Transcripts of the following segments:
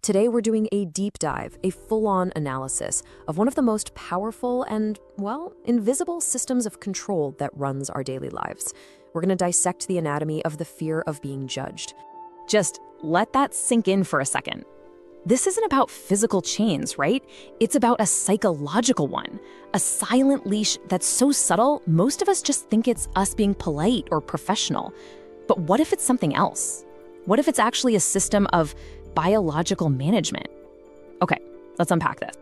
Today we're doing a deep dive, a full-on analysis of one of the most powerful and, well, invisible systems of control that runs our daily lives. We're going to dissect the anatomy of the fear of being judged. Just let that sink in for a second. This isn't about physical chains, right? It's about a psychological one, a silent leash that's so subtle, most of us just think it's us being polite or professional. But what if it's something else? What if it's actually a system of biological management? Okay, let's unpack this.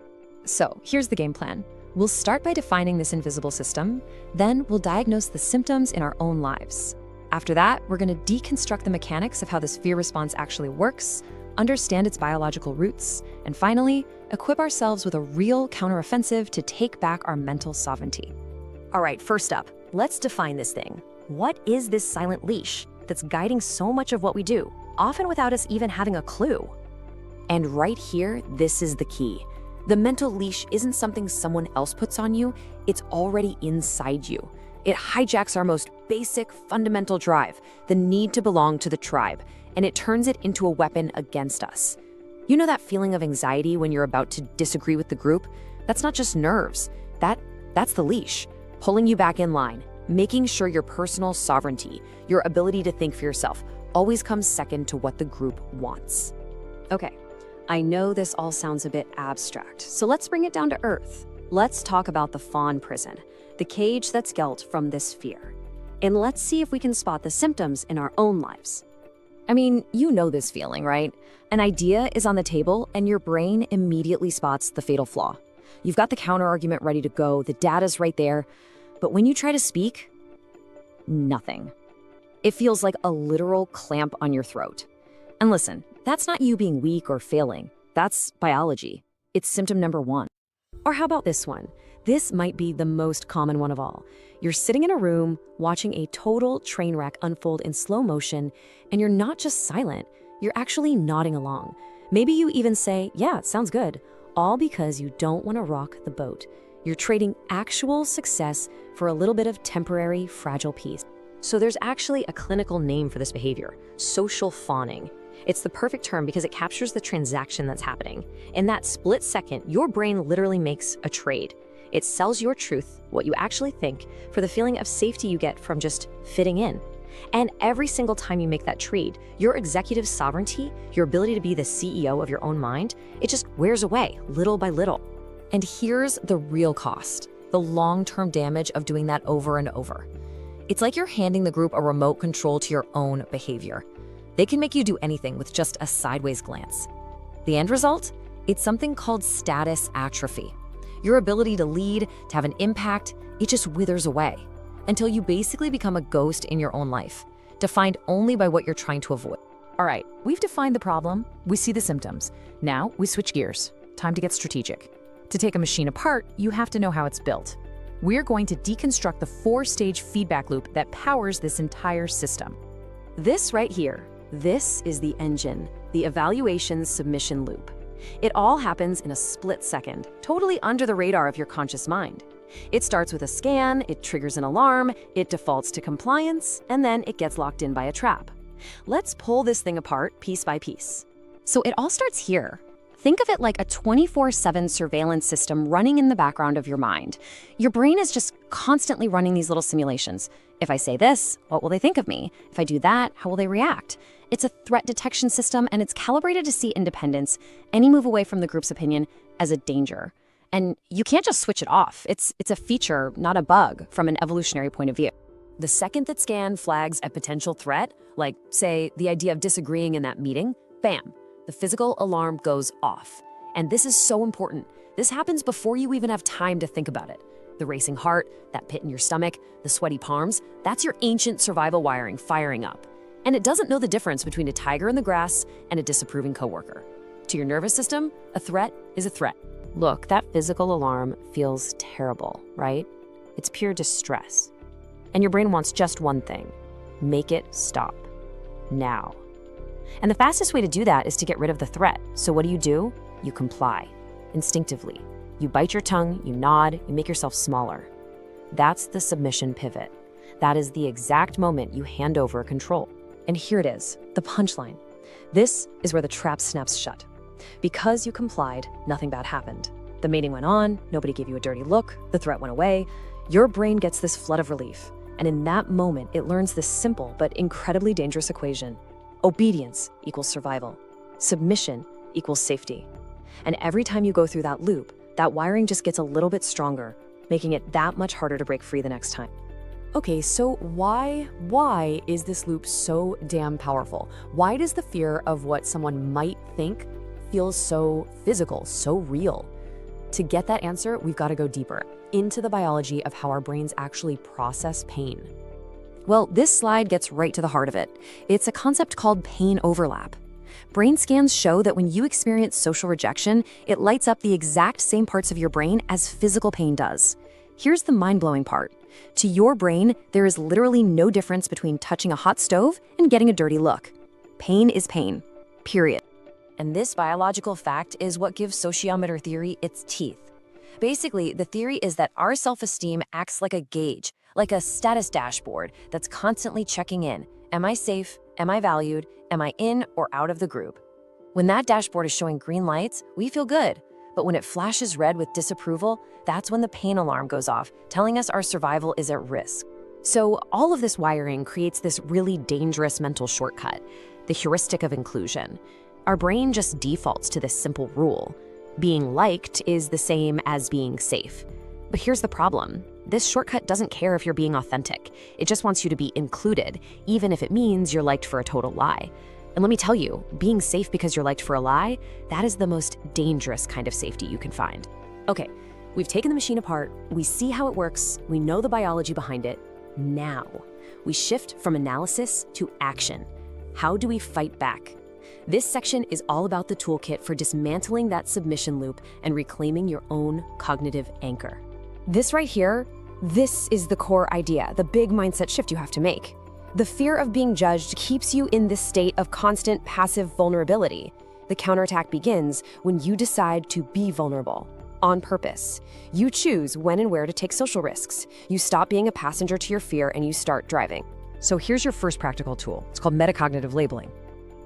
So here's the game plan. We'll start by defining this invisible system, then we'll diagnose the symptoms in our own lives. After that, we're going to deconstruct the mechanics of how this fear response actually works, understand its biological roots, and finally, equip ourselves with a real counteroffensive to take back our mental sovereignty. All right, first up, let's define this thing. What is this silent leash that's guiding so much of what we do, often without us even having a clue? And right here, this is the key. The mental leash isn't something someone else puts on you, it's already inside you. It hijacks our most basic, fundamental drive, the need to belong to the tribe, and it turns it into a weapon against us. You know that feeling of anxiety when you're about to disagree with the group? That's not just nerves. That's the leash, pulling you back in line, making sure your personal sovereignty, your ability to think for yourself, always comes second to what the group wants. Okay, I know this all sounds a bit abstract, so let's bring it down to earth. Let's talk about the fawn prison, the cage that's built from this fear. And let's see if we can spot the symptoms in our own lives. I mean, you know this feeling, right? An idea is on the table and your brain immediately spots the fatal flaw. You've got the counter-argument ready to go, the data's right there, but when you try to speak, nothing. It feels like a literal clamp on your throat. And listen, that's not you being weak or failing. That's biology. It's symptom number one. Or how about this one? This might be the most common one of all. You're sitting in a room, watching a total train wreck unfold in slow motion, and you're not just silent, you're actually nodding along. Maybe you even say, yeah, sounds good, all because you don't want to rock the boat. You're trading actual success for a little bit of temporary, fragile peace. So there's actually a clinical name for this behavior, social fawning. It's the perfect term because it captures the transaction that's happening. In that split second, your brain literally makes a trade. It sells your truth, what you actually think, for the feeling of safety you get from just fitting in. And every single time you make that trade, your executive sovereignty, your ability to be the CEO of your own mind, it just wears away little by little. And here's the real cost, the long-term damage of doing that over and over. It's like you're handing the group a remote control to your own behavior. They can make you do anything with just a sideways glance. The end result? It's something called status atrophy. Your ability to lead, to have an impact, it just withers away until you basically become a ghost in your own life, defined only by what you're trying to avoid. All right, we've defined the problem, we see the symptoms. Now we switch gears. Time to get strategic. To take a machine apart, you have to know how it's built. We're going to deconstruct the 4-stage feedback loop that powers this entire system. This right here, this is the engine, the evaluation submission loop. It all happens in a split second, totally under the radar of your conscious mind. It starts with a scan, it triggers an alarm, it defaults to compliance, and then it gets locked in by a trap. Let's pull this thing apart piece by piece. So it all starts here. Think of it like a 24/7 surveillance system running in the background of your mind. Your brain is just constantly running these little simulations. If I say this, what will they think of me? If I do that, how will they react? It's a threat detection system, and it's calibrated to see independence, any move away from the group's opinion, as a danger. And you can't just switch it off. It's a feature, not a bug, from an evolutionary point of view. The second that scan flags a potential threat, like, say, the idea of disagreeing in that meeting, bam, the physical alarm goes off. And this is so important. This happens before you even have time to think about it. The racing heart, that pit in your stomach, the sweaty palms, that's your ancient survival wiring firing up. And it doesn't know the difference between a tiger in the grass and a disapproving coworker. To your nervous system, a threat is a threat. Look, that physical alarm feels terrible, right? It's pure distress. And your brain wants just one thing: make it stop. Now. And the fastest way to do that is to get rid of the threat. So what do? You comply. Instinctively. You bite your tongue, you nod, you make yourself smaller. That's the submission pivot. That is the exact moment you hand over control. And here it is, the punchline. This is where the trap snaps shut. Because you complied, nothing bad happened. The mating went on, nobody gave you a dirty look, the threat went away. Your brain gets this flood of relief. And in that moment, it learns this simple but incredibly dangerous equation. Obedience equals survival. Submission equals safety. And every time you go through that loop, that wiring just gets a little bit stronger, making it that much harder to break free the next time. Okay, so why is this loop so damn powerful? Why does the fear of what someone might think feel so physical, so real? To get that answer, we've got to go deeper into the biology of how our brains actually process pain. Well, this slide gets right to the heart of it. It's a concept called pain overlap. Brain scans show that when you experience social rejection, it lights up the exact same parts of your brain as physical pain does. Here's the mind-blowing part. To your brain, there is literally no difference between touching a hot stove and getting a dirty look. Pain is pain, period. And this biological fact is what gives sociometer theory its teeth. Basically, the theory is that our self-esteem acts like a gauge, like a status dashboard that's constantly checking in. Am I safe? Am I valued? Am I in or out of the group? When that dashboard is showing green lights, we feel good. But when it flashes red with disapproval, that's when the pain alarm goes off, telling us our survival is at risk. So all of this wiring creates this really dangerous mental shortcut, the heuristic of inclusion. Our brain just defaults to this simple rule. Being liked is the same as being safe. But here's the problem. This shortcut doesn't care if you're being authentic. It just wants you to be included, even if it means you're liked for a total lie. And let me tell you, being safe because you're liked for a lie, that is the most dangerous kind of safety you can find. Okay, we've taken the machine apart, we see how it works, we know the biology behind it. Now, we shift from analysis to action. How do we fight back? This section is all about the toolkit for dismantling that submission loop and reclaiming your own cognitive anchor. This right here, this is the core idea, the big mindset shift you have to make. The fear of being judged keeps you in this state of constant passive vulnerability. The counterattack begins when you decide to be vulnerable, on purpose. You choose when and where to take social risks. You stop being a passenger to your fear and you start driving. So here's your first practical tool. It's called metacognitive labeling.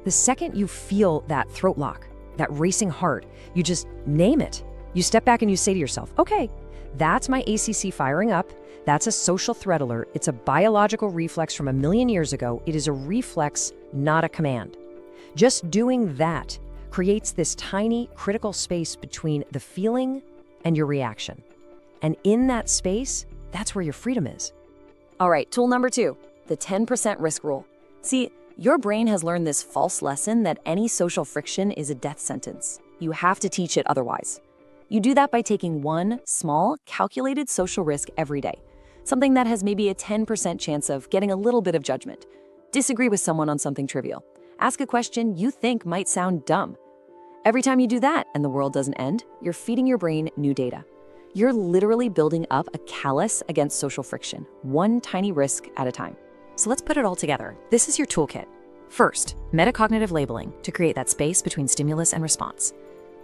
The second you feel that throat lock, that racing heart, you just name it. You step back and you say to yourself, okay, that's my ACC firing up. That's a social threat alert. It's a biological reflex from 1 million years ago. It is a reflex, not a command. Just doing that creates this tiny critical space between the feeling and your reaction. And in that space, that's where your freedom is. All right, tool number 2, the 10% risk rule. See, your brain has learned this false lesson that any social friction is a death sentence. You have to teach it otherwise. You do that by taking one small, calculated social risk every day. Something that has maybe a 10% chance of getting a little bit of judgment. Disagree with someone on something trivial. Ask a question you think might sound dumb. Every time you do that and the world doesn't end, you're feeding your brain new data. You're literally building up a callus against social friction, one tiny risk at a time. So let's put it all together. This is your toolkit. First, metacognitive labeling to create that space between stimulus and response.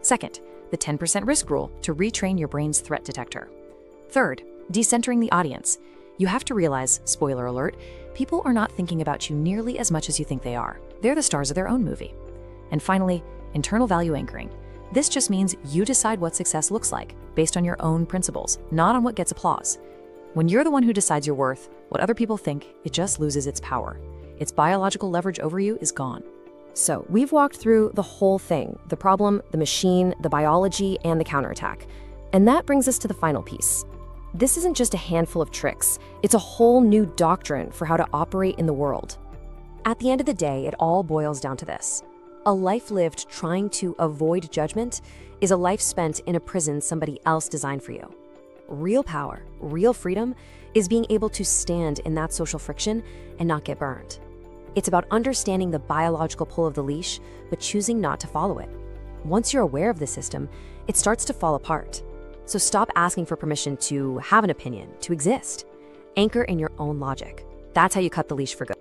Second, the 10% risk rule to retrain your brain's threat detector. Third, decentering the audience. You have to realize, spoiler alert, people are not thinking about you nearly as much as you think they are. They're the stars of their own movie. And finally, internal value anchoring. This just means you decide what success looks like based on your own principles, not on what gets applause. When you're the one who decides your worth, what other people think, it just loses its power. Its biological leverage over you is gone. So we've walked through the whole thing, the problem, the machine, the biology, and the counterattack. And that brings us to the final piece. This isn't just a handful of tricks. It's a whole new doctrine for how to operate in the world. At the end of the day, it all boils down to this. A life lived trying to avoid judgment is a life spent in a prison somebody else designed for you. Real power, real freedom, is being able to stand in that social friction and not get burned. It's about understanding the biological pull of the leash, but choosing not to follow it. Once you're aware of the system, it starts to fall apart. So stop asking for permission to have an opinion, to exist. Anchor in your own logic. That's how you cut the leash for good.